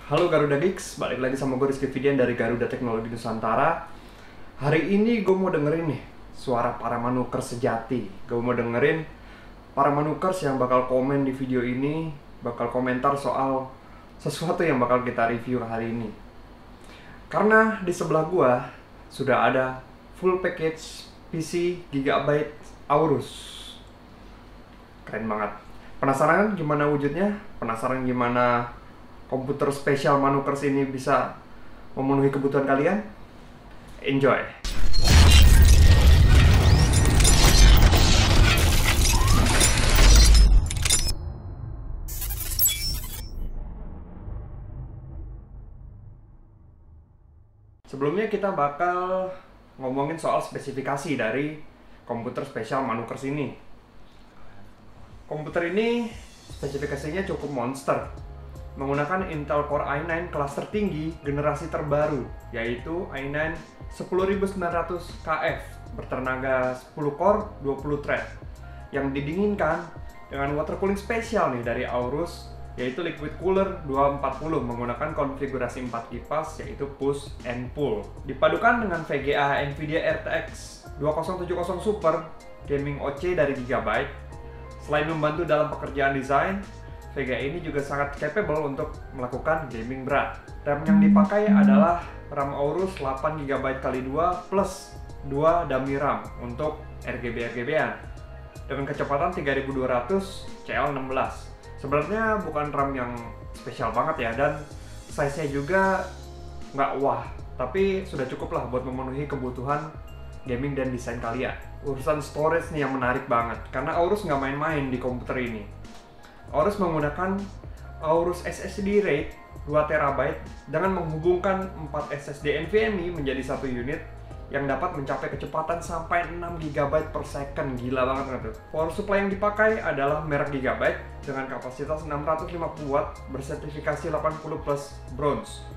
Halo Garuda Geeks, balik lagi sama gue Rizky Fidian dari Garuda Teknologi Nusantara. Hari ini gue mau dengerin nih suara para manukers sejati. Gue mau dengerin para manukers yang bakal komen di video ini, bakal komentar soal sesuatu yang bakal kita review hari ini. Karena di sebelah gue sudah ada full package PC Gigabyte Aorus. Keren banget. Penasaran gimana wujudnya? Penasaran gimana komputer spesial manukers ini bisa memenuhi kebutuhan kalian? Enjoy! Sebelumnya kita bakal ngomongin soal spesifikasi dari komputer spesial manukers ini. Komputer ini spesifikasinya cukup monster, menggunakan Intel Core i9 kelas tertinggi generasi terbaru, yaitu i9 10900KF bertenaga 10 core 20 thread yang didinginkan dengan water cooling spesial nih dari Aorus, yaitu liquid cooler 240 menggunakan konfigurasi 4 kipas, yaitu push and pull, dipadukan dengan VGA Nvidia RTX 2070 Super gaming OC dari Gigabyte. Selain membantu dalam pekerjaan desain, VGA ini juga sangat capable untuk melakukan gaming berat. RAM yang dipakai adalah RAM Aorus 8GB x 2 plus 2 dummy RAM untuk RGB-RGB-an dengan kecepatan 3200 CL16. Sebenarnya bukan RAM yang spesial banget ya, dan size-nya juga nggak wah, tapi sudah cukup lah buat memenuhi kebutuhan gaming dan desain kalian. Urusan storage nih yang menarik banget, karena Aorus nggak main-main di komputer ini. Aorus menggunakan Aorus SSD RAID 2TB dengan menghubungkan 4 SSD NVMe menjadi satu unit yang dapat mencapai kecepatan sampai 6GB per second. Gila banget nggak tuh? Power supply yang dipakai adalah merek Gigabyte dengan kapasitas 650 watt bersertifikasi 80 plus bronze,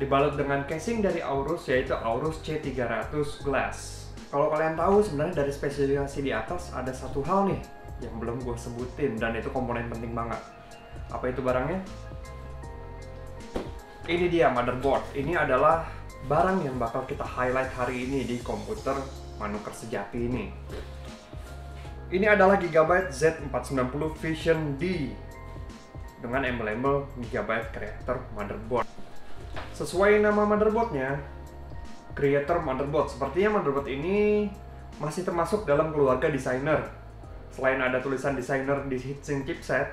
dibalut dengan casing dari Aorus, yaitu Aorus C300 Glass. Kalau kalian tahu, sebenarnya dari spesifikasi di atas ada satu hal nih yang belum gue sebutin, dan itu komponen penting banget. Apa itu barangnya? Ini dia motherboard. Ini adalah barang yang bakal kita highlight hari ini di komputer manukers sejati ini. Ini adalah Gigabyte Z490 Vision D dengan embel-embel Gigabyte Creator Motherboard. Sesuai nama motherboardnya, Creator Motherboard. Sepertinya motherboard ini masih termasuk dalam keluarga desainer. Selain ada tulisan desainer di heatsink chipset,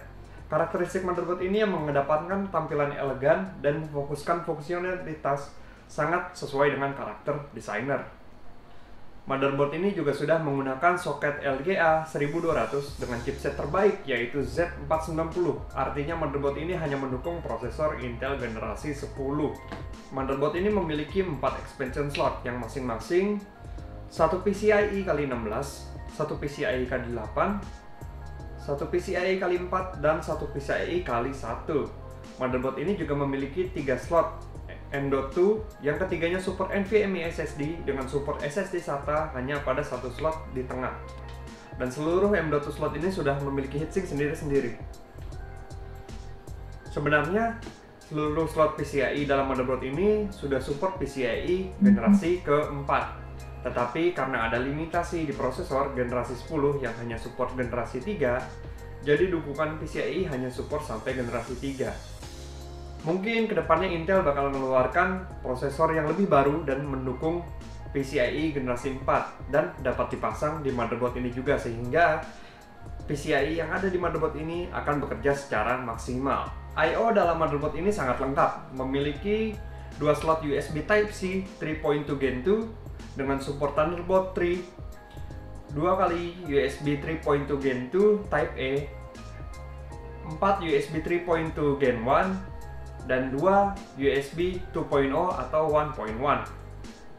karakteristik motherboard ini yang mengedepankan tampilan elegan dan memfokuskan fungsionalitas sangat sesuai dengan karakter desainer. Motherboard ini juga sudah menggunakan soket LGA 1200 dengan chipset terbaik, yaitu Z490. Artinya motherboard ini hanya mendukung prosesor Intel generasi 10. Motherboard ini memiliki 4 expansion slot yang masing-masing satu PCIe x 16, satu PCIe x 8, satu PCIe x 4, dan satu PCIe x 1. Motherboard ini juga memiliki 3 slot M.2, yang ketiganya support NVMe SSD dengan support SSD SATA hanya pada satu slot di tengah. Dan seluruh M.2 slot ini sudah memiliki heatsink sendiri-sendiri. Sebenarnya seluruh slot PCIe dalam motherboard ini sudah support PCIe generasi keempat. Tetapi karena ada limitasi di prosesor generasi 10 yang hanya support generasi 3, jadi dukungan PCIe hanya support sampai generasi 3. Mungkin kedepannya Intel bakal mengeluarkan prosesor yang lebih baru dan mendukung PCIe generasi 4 dan dapat dipasang di motherboard ini juga, sehingga PCIe yang ada di motherboard ini akan bekerja secara maksimal. I/O dalam motherboard ini sangat lengkap, memiliki 2 slot USB Type-C 3.2 Gen 2 dengan support Thunderbolt 3, 2 kali USB 3.2 Gen 2 Type A, 4 USB 3.2 Gen 1, dan 2 USB 2.0 atau 1.1.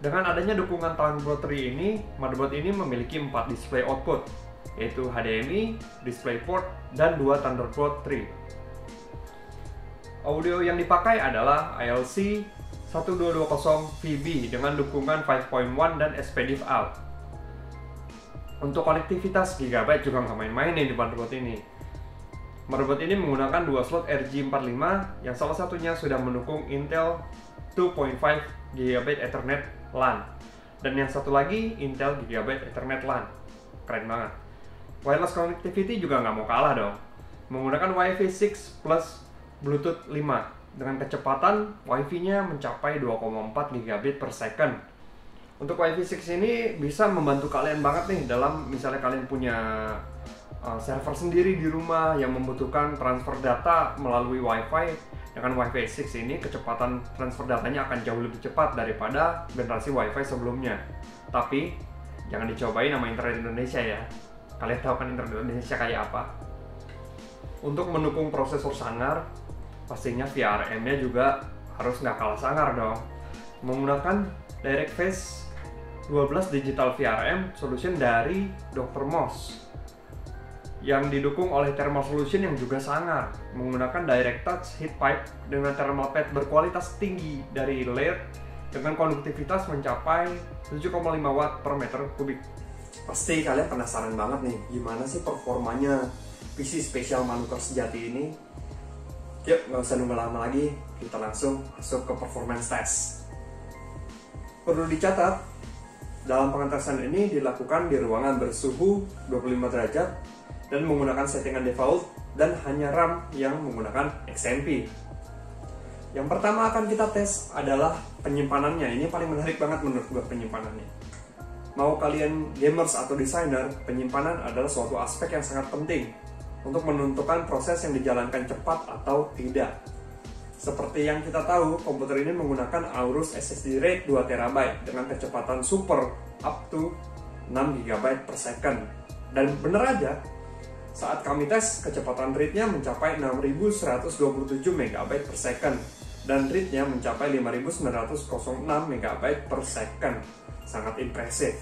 Dengan adanya dukungan Thunderbolt 3 ini, motherboard ini memiliki 4 display output, yaitu HDMI, DisplayPort, dan 2 Thunderbolt 3. Audio yang dipakai adalah ALC 1220VB dengan dukungan 5.1 dan SPDIF-AUX. Untuk konektivitas Gigabyte juga nggak main-main nih di motherboard ini. Motherboard ini menggunakan dua slot RJ45 yang salah satunya sudah mendukung Intel 2.5 GB Ethernet LAN dan yang satu lagi Intel GB Ethernet LAN. Keren banget. Wireless connectivity juga nggak mau kalah dong. Menggunakan Wi-Fi 6 plus Bluetooth 5 dengan kecepatan Wi-Fi-nya mencapai 2,4 gigabit per second. Untuk Wi-Fi 6 ini bisa membantu kalian banget nih dalam misalnya kalian punya server sendiri di rumah yang membutuhkan transfer data melalui Wi-Fi. Dengan Wi-Fi 6 ini kecepatan transfer datanya akan jauh lebih cepat daripada generasi Wi-Fi sebelumnya. Tapi jangan dicobain sama internet Indonesia ya. Kalian tahu kan internet Indonesia kayak apa? Untuk mendukung prosesor sangar, pastinya VRM-nya juga harus nggak kalah sangar dong. Menggunakan DirectFace 12 Digital VRM Solution dari Dr. Moss yang didukung oleh thermal solution yang juga sangar, menggunakan direct touch heat pipe dengan thermal pad berkualitas tinggi dari Laird dengan konduktivitas mencapai 7,5 watt per meter kubik. Pasti kalian penasaran banget nih, gimana sih performanya PC spesial Manuker sejati ini? Yuk, nggak usah nunggu lama lagi, kita langsung masuk ke performance test. Perlu dicatat, dalam pengetesan ini dilakukan di ruangan bersuhu 25 derajat dan menggunakan settingan default dan hanya RAM yang menggunakan XMP. Yang pertama akan kita tes adalah penyimpanannya. Ini paling menarik banget menurut gue penyimpanannya. Mau kalian gamers atau desainer, penyimpanan adalah suatu aspek yang sangat penting untuk menentukan proses yang dijalankan cepat atau tidak. Seperti yang kita tahu, komputer ini menggunakan Aorus SSD RAID 2TB dengan kecepatan super up to 6 GB per second. Dan bener aja, saat kami tes, kecepatan read-nya mencapai 6127 MB per second dan read-nya mencapai 5906 MB per second. Sangat impresif.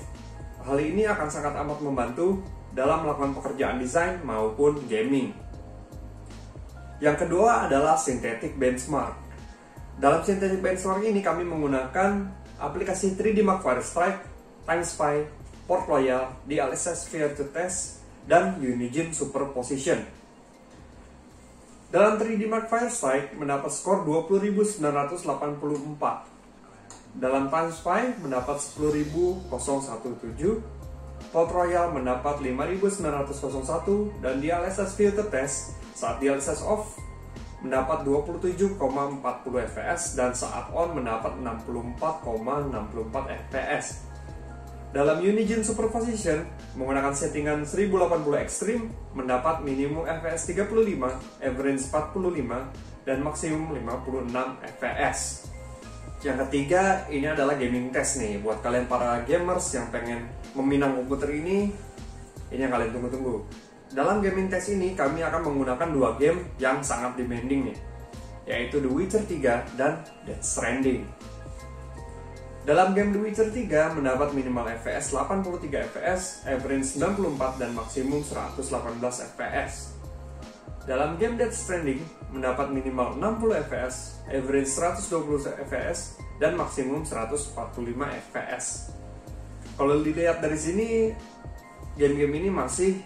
Hal ini akan sangat amat membantu dalam melakukan pekerjaan desain maupun gaming. Yang kedua adalah Synthetic Benchmark. Dalam Synthetic Benchmark ini kami menggunakan aplikasi 3D Mark Firestrike, TimeSpy, Port Loyal, DLSS Virtual Test, dan Unigine Superposition. Dalam 3D Mark Firestrike mendapat skor 20.984. Dalam TimeSpy mendapat 10.017. Port Royal mendapat 5.901 dan DLSS Filter Test saat DLSS off mendapat 27,40 fps dan saat on mendapat 64,64 fps. Dalam Unigine Superposition menggunakan settingan 1080 Extreme mendapat minimum fps 35, average 45 dan maksimum 56 fps. Yang ketiga ini adalah gaming test nih buat kalian para gamers yang pengen meminang komputer ini yang kalian tunggu-tunggu. Dalam gaming test ini kami akan menggunakan dua game yang sangat demanding nih, yaitu The Witcher 3 dan Death Stranding. Dalam game The Witcher 3 mendapat minimal FPS 83 fps, average 94 dan maksimum 118 fps. Dalam game Death Stranding mendapat minimal 60 fps, average 120 fps dan maksimum 145 fps. Kalau dilihat dari sini, game-game ini masih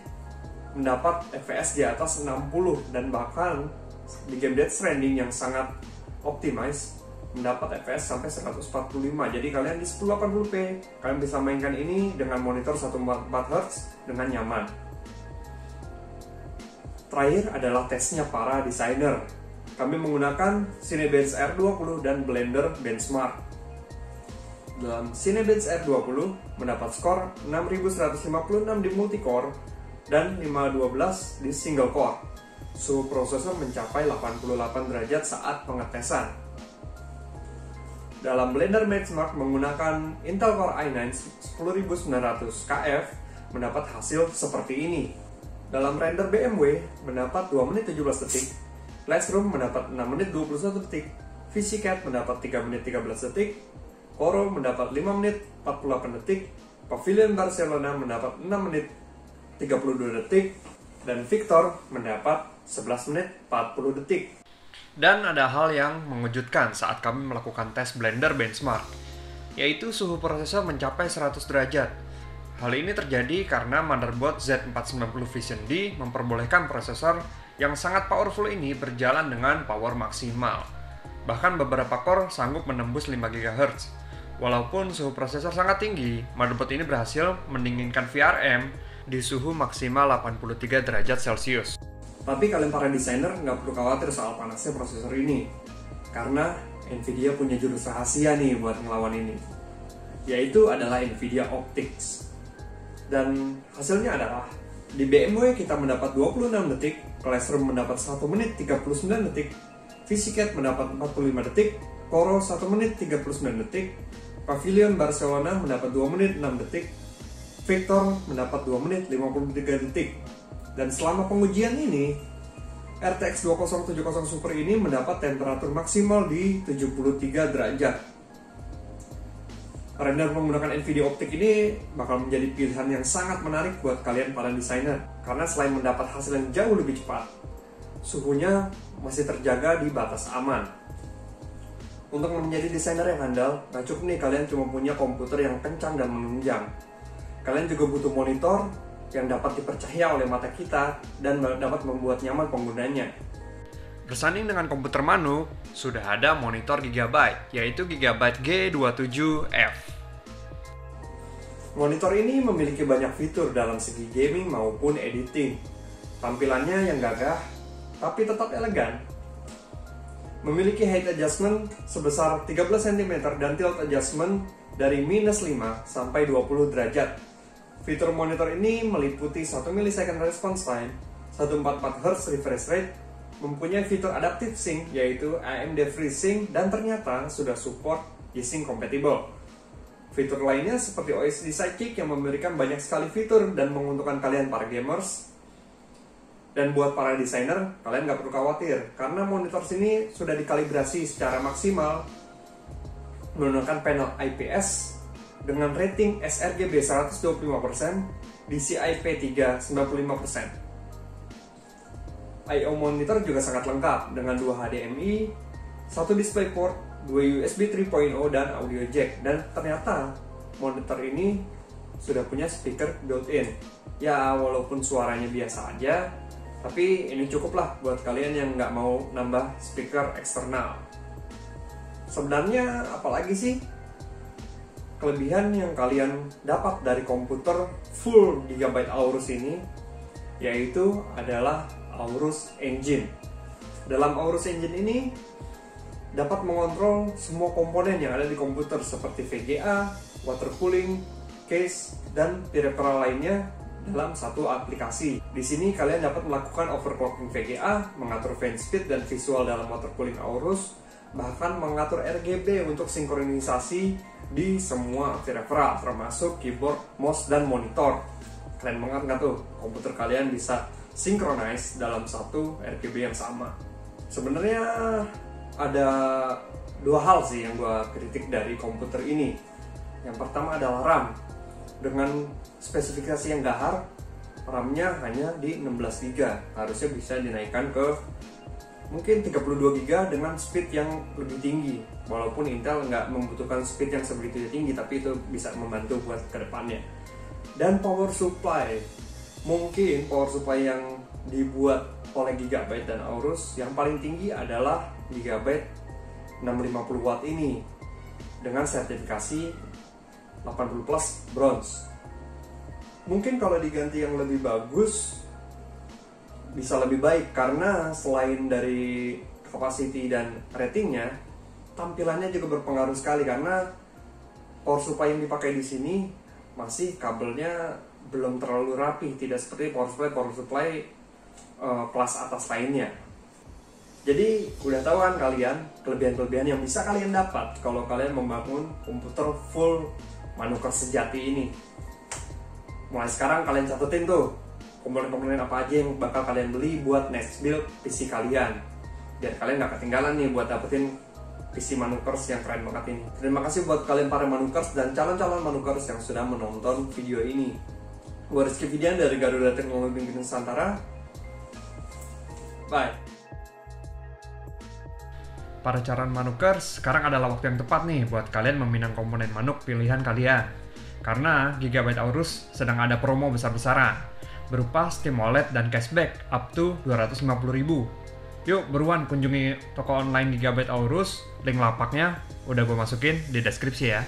mendapat fps di atas 60 dan bahkan di game Death Stranding yang sangat optimize mendapat fps sampai 145. Jadi kalian di 1080p kalian bisa mainkan ini dengan monitor 144 Hz dengan nyaman. Terakhir adalah tesnya para desainer. Kami menggunakan Cinebench R20 dan Blender Benchmark. Dalam Cinebench R20 mendapat skor 6156 di multicore dan 512 di single core. Suhu prosesor mencapai 88 derajat saat pengetesan. Dalam Blender Benchmark menggunakan Intel Core i9 10900 KF mendapat hasil seperti ini. Dalam render BMW mendapat 2 menit 17 detik, Classroom mendapat 6 menit 21 detik, VisiCat mendapat 3 menit 13 detik, Coro mendapat 5 menit 48 detik, Pavilion Barcelona mendapat 6 menit 32 detik, dan Victor mendapat 11 menit 40 detik. Dan ada hal yang mengejutkan saat kami melakukan tes Blender Benchmark, yaitu suhu prosesor mencapai 100 derajat. Hal ini terjadi karena motherboard Z490 Vision D memperbolehkan prosesor yang sangat powerful ini berjalan dengan power maksimal. Bahkan beberapa core sanggup menembus 5 GHz. Walaupun suhu prosesor sangat tinggi, motherboard ini berhasil mendinginkan VRM di suhu maksimal 83 derajat Celcius. Tapi kalian para desainer nggak perlu khawatir soal panasnya prosesor ini, karena Nvidia punya jurus rahasia nih buat ngelawan ini, yaitu adalah Nvidia Optics. Dan hasilnya adalah di BMW kita mendapat 26 detik, Classroom mendapat 1 menit 39 detik, VisiCat mendapat 45 detik, Coro 1 menit 39 detik, Pavilion Barcelona mendapat 2 menit 6 detik, Victor mendapat 2 menit 53 detik. Dan selama pengujian ini, RTX 2070 Super ini mendapat temperatur maksimal di 73 derajat. Render menggunakan Nvidia Optic ini bakal menjadi pilihan yang sangat menarik buat kalian para desainer, karena selain mendapat hasil yang jauh lebih cepat, suhunya masih terjaga di batas aman. Untuk menjadi desainer yang handal, gak cukup nih kalian cuma punya komputer yang kencang dan menunjang. Kalian juga butuh monitor yang dapat dipercaya oleh mata kita dan dapat membuat nyaman penggunanya. Bersanding dengan komputer Manu, sudah ada monitor Gigabyte, yaitu Gigabyte G27F. Monitor ini memiliki banyak fitur dalam segi gaming maupun editing. Tampilannya yang gagah, tapi tetap elegan. Memiliki height adjustment sebesar 13 cm dan tilt adjustment dari -5 sampai 20 derajat. Fitur monitor ini meliputi 1 ms response time, 144 Hz refresh rate, mempunyai fitur adaptive sync yaitu AMD FreeSync, dan ternyata sudah support G-Sync compatible. Fitur lainnya seperti OSD Sidekick yang memberikan banyak sekali fitur dan menguntungkan kalian para gamers. Dan buat para desainer, kalian nggak perlu khawatir karena monitor sini sudah dikalibrasi secara maksimal menggunakan panel IPS dengan rating sRGB 125%, DCI P3 95%. I/O monitor juga sangat lengkap dengan 2 HDMI, 1 DisplayPort, 2 USB 3.0 dan audio jack. Dan ternyata monitor ini sudah punya speaker built-in. Ya walaupun suaranya biasa aja, tapi ini cukuplah buat kalian yang nggak mau nambah speaker eksternal. Sebenarnya apalagi sih kelebihan yang kalian dapat dari komputer full Gigabyte Aorus ini, yaitu adalah Aorus Engine. Dalam Aorus Engine ini dapat mengontrol semua komponen yang ada di komputer seperti VGA, water cooling, case, dan peripheral lainnya dalam satu aplikasi. Di sini kalian dapat melakukan overclocking VGA, mengatur fan speed dan visual dalam water cooling Aorus, bahkan mengatur RGB untuk sinkronisasi di semua peripheral termasuk keyboard, mouse, dan monitor. Keren banget nggak tuh? Komputer kalian bisa synchronize dalam satu RGB yang sama. Sebenarnya ada 2 hal sih yang gue kritik dari komputer ini. Yang pertama adalah RAM. Dengan spesifikasi yang gahar, RAM-nya hanya di 16 GB. Harusnya bisa dinaikkan ke mungkin 32 GB dengan speed yang lebih tinggi. Walaupun Intel nggak membutuhkan speed yang sebegitu tinggi, tapi itu bisa membantu buat kedepannya. Dan power supply, mungkin power supply yang dibuat oleh Gigabyte dan Aorus yang paling tinggi adalah Gigabyte 650 watt ini dengan sertifikasi 80 plus bronze. Mungkin kalau diganti yang lebih bagus bisa lebih baik, karena selain dari capacity dan ratingnya, tampilannya juga berpengaruh sekali karena power supply yang dipakai di sini masih kabelnya belum terlalu rapi, tidak seperti power supply kelas atas lainnya. Jadi udah tahu kan kalian kelebihan-kelebihan yang bisa kalian dapat kalau kalian membangun komputer full Manuker sejati ini. Mulai sekarang kalian catetin tuh komponen-komponen apa aja yang bakal kalian beli buat next build PC kalian, biar kalian nggak ketinggalan nih buat dapetin PC Manukers yang keren banget ini. Terima kasih buat kalian para Manukers dan calon-calon Manukers yang sudah menonton video ini. Gue Rizky Fidian dari Garuda Teknologi Nusantara. Bye. Para calon Manukers, sekarang adalah waktu yang tepat nih buat kalian meminang komponen Manuk pilihan kalian. Karena Gigabyte Aorus sedang ada promo besar-besaran. berupa Steam Wallet dan cashback up to 250.000. Yuk buruan kunjungi toko online Gigabyte Aorus, link lapaknya udah gue masukin di deskripsi ya.